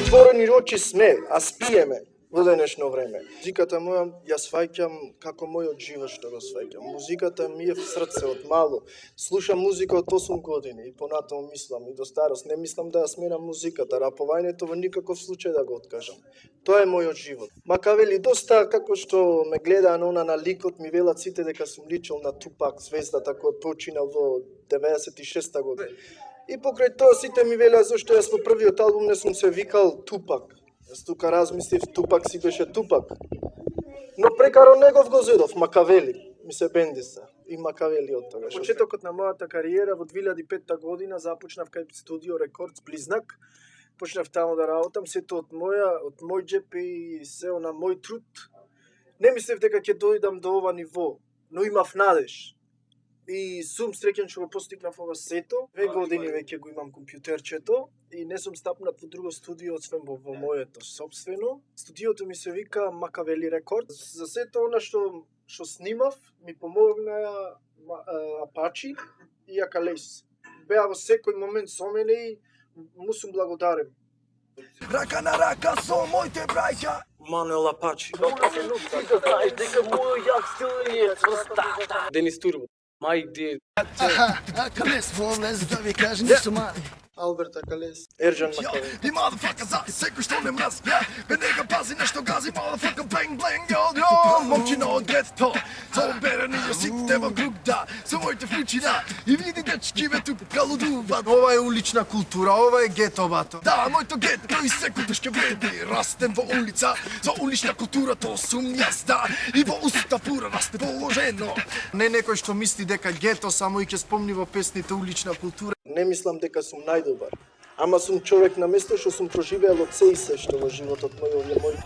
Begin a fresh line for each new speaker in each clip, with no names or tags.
Отворени очи сме, а спиеме во денешно време. Музиката моја ја сваќам како мојот живот што го сваќам. Музиката ми е в срце од мало. Слушам музика од 8 години и понатаму мислам и до старост. Не мислам да ја сменам музиката, рапувањето во никаков случај да го откажам. Тоа е мојот живот. Макавели доста како што ме гледаа на ликот, ми велат сите дека сум личел на Тупак, звездата кој починал во 96-та година. И покрај тоа сите ми велеа зашто јас во првиот албум не сум се викал Тупак. Јас тука размислив, Тупак си беше Тупак. Но прекаро негов го зедов, Макавели, ми се бендиса. И Макавели од тогаш. Почетокот на мојата кариера во 2005 година започнав кај студио Рекордс Близнак. Почнав таму да работам, сето од мој џеп и се на мој труд. Не мислев дека ќе дојдам до ова ниво, но имав надеж. И сум среќен што го постигнав ова сето. 2 години веќе го имам компјутерчето и не сум стапнат во друго студио освен во моето собствено. Студиото ми се вика Макавели Рекордс. За сето она што снимав ми помогнаа Апачи и Акалес. Беа во секој момент со мене и му сум благодарен.
Рака на рака со моите браќа.
Мануел Апачи.
Денис Турбо. Мај дед.
Акалес влез да ви кажа ништо мали.
Алберт Акалес. Ерџан Макавели.
И motherfucker за секој што не мраз. Бе нега пази нешто гази, motherfucker bang bang yo. Момчино од гетто. Со берени ја сите во круг да. Со моите вклучина. И види дечки ве тук галудуваат.
Ова е улична култура, ова е гето, бато.
Да, моето гетто и секој ќе вреди. Растем во улица, со улична култура, то сум јас, да. И во уста пура расте положено.
Не некој што мисли дека гето само и ќе спомни во песните улична култура. Не мислам дека сум најдобар. Ама сум човек на место што сум проживеал од се и се што во животот мој овие мои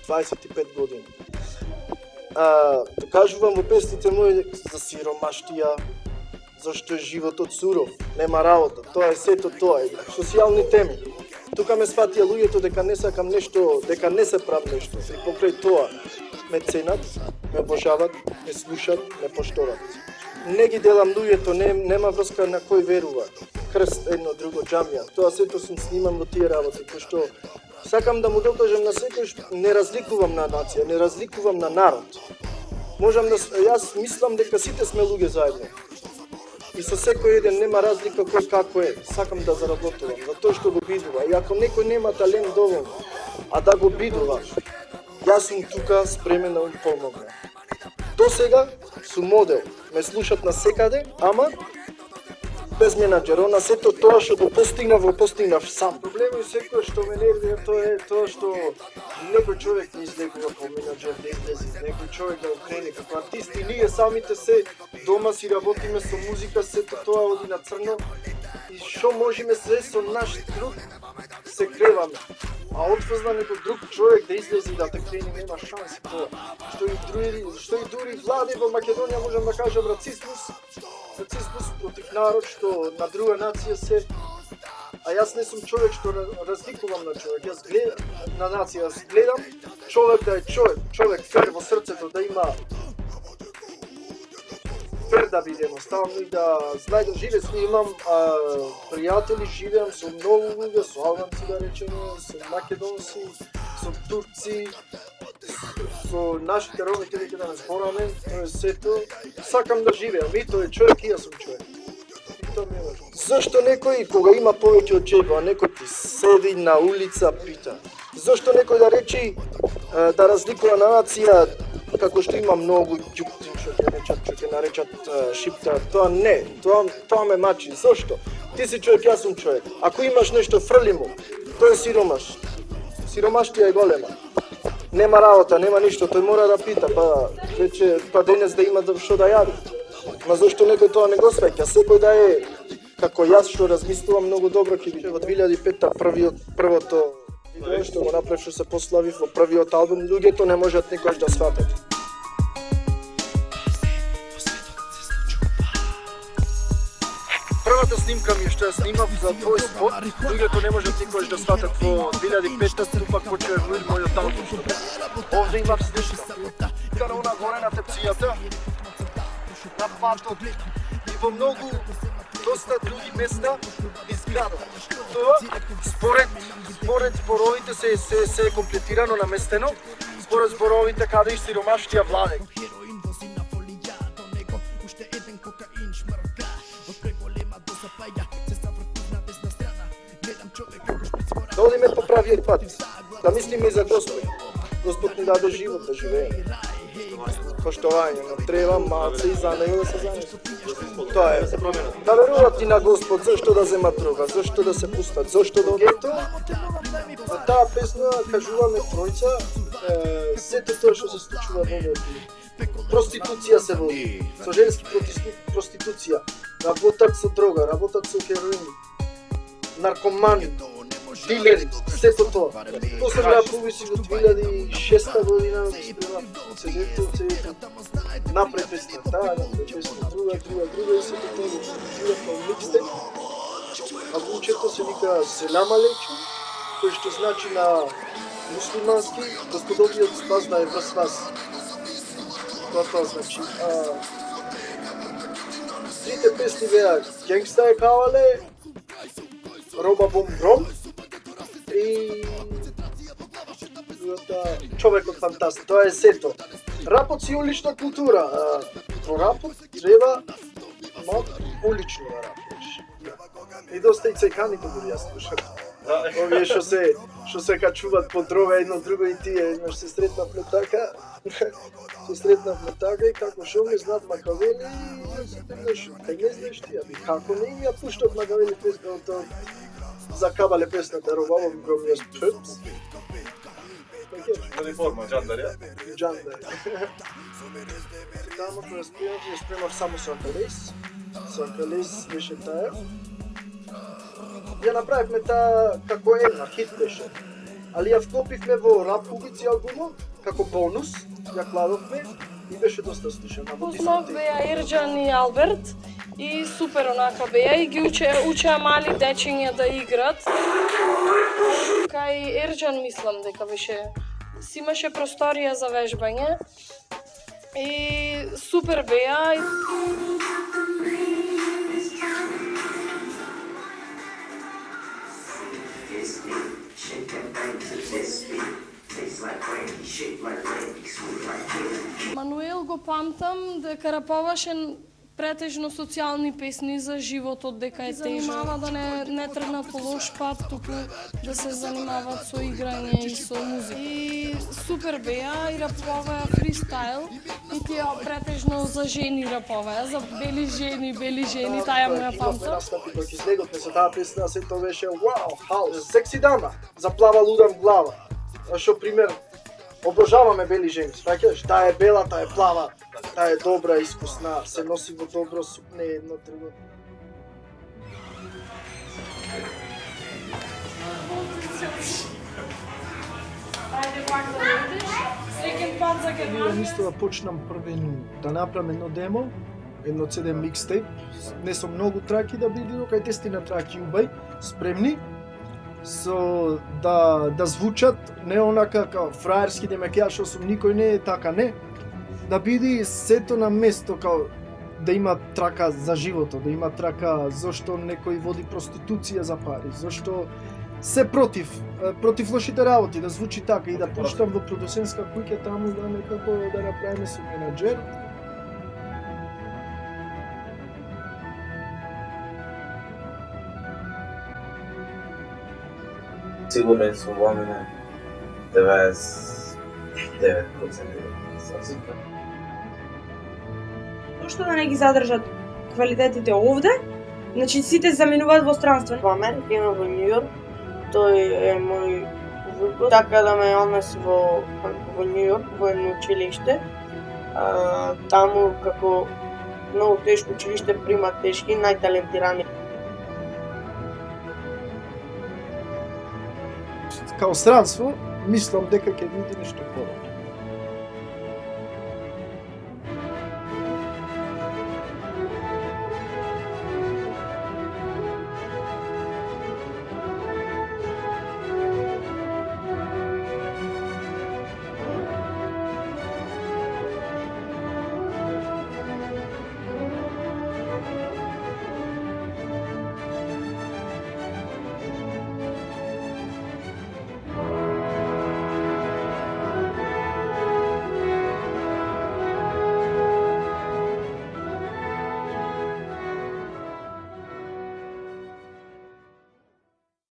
25 години. Кажувам во песните мои за сиромаштија, зашто е животот суров, нема работа, тоа е сето тоа е, социјални теми. Тука ме сватија луѓето дека не сакам нешто, дека не се прав нешто. И покрај тоа ме ценат, ме обожават, ме слушат, ме поштоват. Не ги делам луѓето, нема врска на кој верува. Крст, едно, друго, џамија. Тоа сето сум снимам во тие работи, кој што сакам да му докажам на секој што не разликувам на нација, не разликувам на народ. Јас мислам дека сите сме луѓе заедно. И со секој еден нема разлика кој како е. Сакам да заработувам, за тоа што го бидува. И ако некој нема талент доволно, а да го бидува, јас сум тука спремен да му помогнам. До сега сум модел, ме слушат на секаде, ама без менаџер, на сето тоа што го постигнав сам. Проблемот е секој што ме нервира, тоа што некој човек не излегува по менаџер, да излези, некој човек да окрене како артисти, ние самите се дома си работиме со музика, сето тоа оди на црно и што можеме се со наш труд се креваме. А отвозна некој друг човек да излези да те крени, нема шанси тоа. Што и дури влади во Македонија можам да кажам рацизмус против народ што на друга нација се. А јас не сум човек што разликувам на човек. Јас гледам на нација, јас гледам човек да е човек фер во срцето, да има фер да биде едноставно и да знае да живе. Имам пријатели, живеам со многу луѓе, со албанци да речеме, со македонци, со турци, со нашите родители да не збораме, тоа е сето. Сакам да живеам, и тој е човек и јас сум човек. И тоа ми е важно. Зошто некој кога има повеќе од џеб, а некој ти седи на улица пита? Зошто некој да речи да разликува на нација како што има многу ѓукти што ќе наречат шипта? Тоа не, тоа ме мачи. Зошто? Ти си човек, јас сум човек. Ако имаш нешто фрли му, тој е сиромаш. Сиромаштија е голема. Нема работа, нема ништо, тој мора да пита, па денес да има што да јади. Ма зашто некој тоа не го свеќа? Секој да е како јас што размислувам многу добро ќе биде. Во 2005 првото видео што го направив, што се пославив во првиот албум, луѓето не можат никош да сватат. Првата снимка ми што ја снимав за твој спот, луѓето не можат никош да сватат во 2005 Тупак почува мојот албум. Овде имав снимка. Карона горе на тепцијата, на патот и во многу доста други места изградат. Тоа според според зборовите се е комплетирано наместено, според зборовите каде и сиромаштија владе. Да одиме по правиот пат, да мислиме и за Господ. Господ ни даде живот да живееме. Поштовање, но треба малце и за него да се занесат. Тоа е. Да веруват и на Господ, зашто да земат дрога, зашто да се пустат, зашто да одето. За таа песна кажуваме тројца, сето тоа што се случува во овој проституција се води, со женски проституција, работат со дрога, работат со хероин, наркомани, дилери, сето тоа. После рапови си во 2006 година спрема CD-то, напред песна, таа напред песна, друга и сето тоа го продуцира како микстейп. А вучето се вика Селам алейкум, кој што значи на муслимански Господовиот спас да е врз вас. Тоа значи. Трите песни беа Генгста е кавале, Роба бом гром и Човекот фантаст. Тоа е сето. Рапот си улична култура. Во рапот треба улично да рапиш. И доста и цеканите дури јас слушам. Овие што се качуваат по дрога едно друго и тие еднаш се сретнавме така. И како шо ме знат Макавели и не знаеш ти, како не им ја пуштат Макавели песната за кабале песната Робабом гром јас пшепс.
Дали форма, джандар, ја?
Джандар. Тамо кога спремав само со Акалес. Со Акалес беше таа. Ја направивме таа како една хит беше. Али ја вклопивме во Рап Кубици албумот како бонус, ја кладовме и беше доста слушана.
Познав беа Ерџан и Алберт и супер онака беа и ги учеа мали дечиња да играт. Кај Ерџан мислам дека беше си имаше просторија за вежбање и супер беа. Мануел го памтам дека рапуваше претежно социјални песни за животот, дека е тежко, да не тргнат по лош пат, туку да се занимаваат со играње и со музика. И супер беа и рапуваа фристайл и тие претежно за жени рапуваа, за бели жени, таа ја моја памтам.
Настапи кој ќе излеготме со таа песна, се тоа беше вау, хаус, секси дама, заплава лудам глава. Што пример, обожаваме бели жени, сваќаш? Таа е бела, таа е плава, таа е добра, искусна, се носи во добро сукне едно друго.
Ајде пак да видиш, секој пат за Германија.
Мислам да почнам првен да направам едно демо, едно CD микстейп, не со многу траки да биде, кај 10 траки убај, спремни, со да звучат не онака као фраерски да ме кеа што сум никој не е така, не. Да биде сето на место као да има трака за животот, да има трака зошто некој води проституција за пари, зошто се против лошите работи, да звучи така и да пуштам во продуцентска куќа таму да некако да направиме со менаџер.
Сигурен сум во мене 99% сигурен.
Што да не ги задржат квалитетите овде, значи сите заменуваат во странство.
Во Америка има во Њу Јорк, тој е мој вуко, така да ме однеси во Њу Јорк, во едно училиште. Таму како многу тешко училиште примат тешки, најталентирани.
Као странство, мислам дека ќе види нешто подобро.